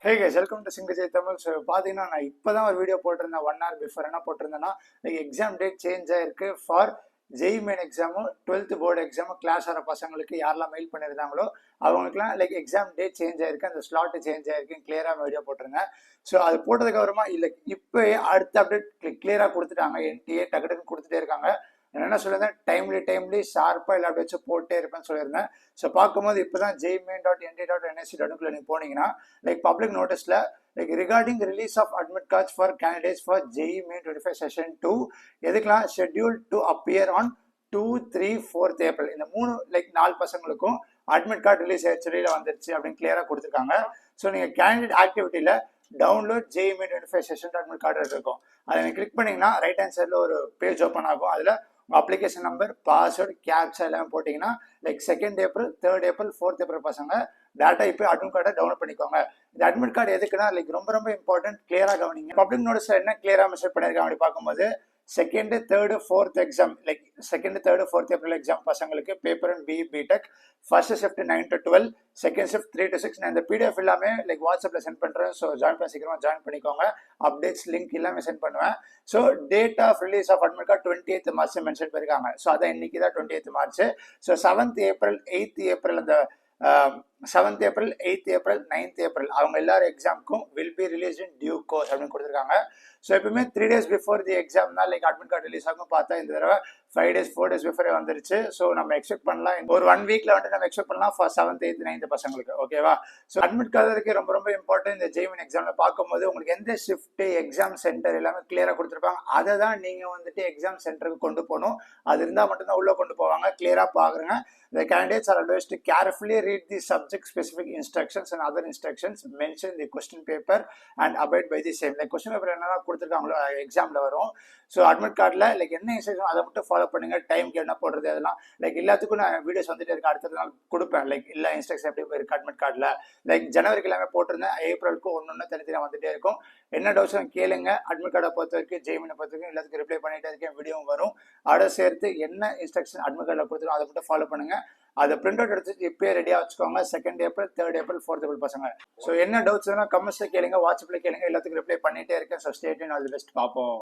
Hey guys, welcome to Single J Tamil. So, பார்த்தீங்கன்னா நான் இப்போதான் ஒரு வீடியோ போட்டிருந்தேன் 1 hour before. என்ன போட்டிருந்தேன்னா லைக் எக்ஸாம் டேட் சேஞ்ச் ஆயிருக்கு ஃபார் ஜெய் மெயின் எக்ஸாமும் 12th போர்டு எக்ஸாமும் கிளாஸ் ஆகிற பசங்களுக்கு யாரெல்லாம் மெயில் பண்ணியிருந்தாங்களோ அவங்களுக்குலாம் லைக் எக்ஸாம் டேட் சேஞ்ச் ஆயிருக்கு, அந்த ஸ்லாட்டு சேஞ்ச் ஆயிருக்கு கிளியராக வீடியோ போட்டிருந்தேன். ஸோ அது போட்டதுக்கு அப்புறமா இல்லை இப்போ அடுத்த அப்டேட் கிளியராக கொடுத்துட்டாங்க. என்டிஏ டக்குன்னு கொடுத்துட்டே இருக்காங்க. என்ன சொல்லியிருந்தேன், டைம்லி ஷார்ப்பாக எல்லா வச்சு போட்டே இருப்பேன்னு சொல்லியிருந்தேன். ஸோ பார்க்கும்போது இப்போ தான் jmain.nd.nsc.in நீங்கள் போனீங்கன்னா லைக் பப்ளிக் நோட்டீஸில் like regarding release of admit cards for candidates for JEE main 25 session 2 எதுக்கெல்லாம் schedule to appear on 2, 3, 4th April இந்த 3 லைக் 4 பசங்களுக்கும் அட்மிட் கார்டு ரிலீஸ் ஆயிடுச்சு வந்துருச்சு அப்படின்னு கிளியராக கொடுத்துருக்காங்க. ஸோ நீங்கள் கேண்டிடேட் ஆக்டிவிட்டியில் download JEE main 25 session admit card இருக்கும். அதை நீங்கள் கிளிக் பண்ணிங்கன்னா ரைட் ஹேண்ட் சைடில் ஒரு பேஜ் ஓப்பன் ஆகும். அதில் அப்ளிகேஷன் நம்பர், பாஸ்வேர்டு, கேப்சா எல்லாம் போட்டிங்கன்னா like 2nd April, 3rd April, 4th April பசங்க டேட்டா இப்போ அட்மிட் கார்டை டவுன்லோட் பண்ணிக்கோங்க. இந்த அட்மிட் கார்டு எதுக்குன்னா லைக் ரொம்ப இம்பார்ட்டன்ட், கிளியராக கவனிங்க. பப்ளிக் நோட்டீஸில் என்ன கிளியராக மெசேஜ் பண்ணியிருக்காங்க அப்படி பார்க்கும்போது 2nd, 3rd, 4th exam like 2nd, 3rd, 4th April exam பசங்களுக்கு paper and BTech first shift 9 to 12, second shift 3 to 6. நான் இந்த பிடிஎஃப் எல்லாமே லைக் வாட்ஸ்அப்பில் சென்ட் பண்ணுறேன். ஸோ சீக்கிரமாக ஜாயின் பண்ணிக்கோங்க. அப்டேட்ஸ் லிங்க் எல்லாமே சென்ட் பண்ணுவேன். So date of release of admit card 28th March mention பண்ணியிருக்காங்க. ஸோ அதான் இன்னைக்கு தான் 28th March. So 7th April, 8th April, அந்த 7th April, 8th April, 9th April அவங்க எல்லாரும் எக்ஸாமுக்கும் will be release in due course அப்படின்னு கொடுத்துருக்காங்க. ஸோ எப்பவுமே 3 days பிஃபோர் தி எக்ஸாம் தான் லைக் அட்மிட் கார்டு ரிலீஸ் ஆகும். பார்த்தா இந்த தடவை 5 days 4 days பிஃபோரே வந்துருச்சு. ஸோ நம்ம எக்ஸ்பெக்ட் பண்ணலாம் ஒரு 1 weekல வந்துட்டு நம்ம எக்ஸ்பெக்ட் பண்ணலாம் ஃபார் 7th, 8th, 9th பசங்களுக்கு. ஓகேவா? ஸோ அட்மிட் கார்டு இருக்கு ரொம்ப இம்பார்ட்டன்ட். இந்த ஜெய் மெயின் எக்ஸாம்ல பார்க்கும்போது உங்களுக்கு எந்த ஷிஃப்ட், எக்ஸாம் சென்டர் எல்லாமே கிளியராக கொடுத்துருப்பாங்க. அதை தான் நீங்கள் வந்துட்டு எக்ஸாம் சென்டருக்கு கொண்டு போகணும். அது இருந்தால் மட்டும்தான் உள்ளே கொண்டு போவாங்க. கிளியராக பார்க்குறேங்க. The candidates are advised to carefully read the subject-specific instructions and other instructions mentioned in the question paper and abide by the same. Like question paper என்னெல்லாம் கொடுத்துருக்காங்களோ எக்ஸாமில் வரும். ஸோ அட்மிட் கார்டில் லைக் என்ன இன்ஸ்ட்ரக்ஷன் அதை மட்டும் ஃபாலோ பண்ணுங்க. டைம்க்கு என்ன போடுறது அதெல்லாம் லைக் எல்லாத்துக்கும் நான் வீடியோஸ் வந்துட்டு இருக்க அடுத்த நாள் கொடுப்பேன். லைக் எல்லா இன்ஸ்ட்ரக்ஷன் எப்படி இருக்கு அட்மிட் கார்டில். லைக் ஜனவரிக்கு எல்லாமே போட்டிருந்தேன். ஏப்ரலுக்கு ஒன்று தனித்தனியாக வந்துட்டே இருக்கும். என்ன டவுட்ஸும் கேளுங்க. அட்மிட் கார்டை பொறுத்த வரைக்கும், ஜெய் மெயினை பொறுத்த வரைக்கும் எல்லாத்துக்கும் ரிப்ளை பண்ணிட்டே இருக்கேன். வீடியோவும் வரும். அதோட சேர்த்து என்ன இன்ஸ்ட்ரக்ஷன் அட்மிட் கார்டில் கொடுத்துருக்கோம் அதை மட்டும் ஃபாலோ பண்ணுங்க. அதை பிரிண்ட் அவுட் எடுத்து இப்பயே ரெடியாக வச்சுக்கோங்க. 2nd April, 3rd April, 4th April பசங்க. ஸோ என்ன டவுட்ஸ் கமெண்ட்ஸில் கேளுங்க, வாட்ஸ்அப்பில் கேளுங்க. எல்லாத்துக்கும் ரிப்ளை பண்ணிட்டே இருக்கேன். So stay tuned, all the best. பார்ப்போம்.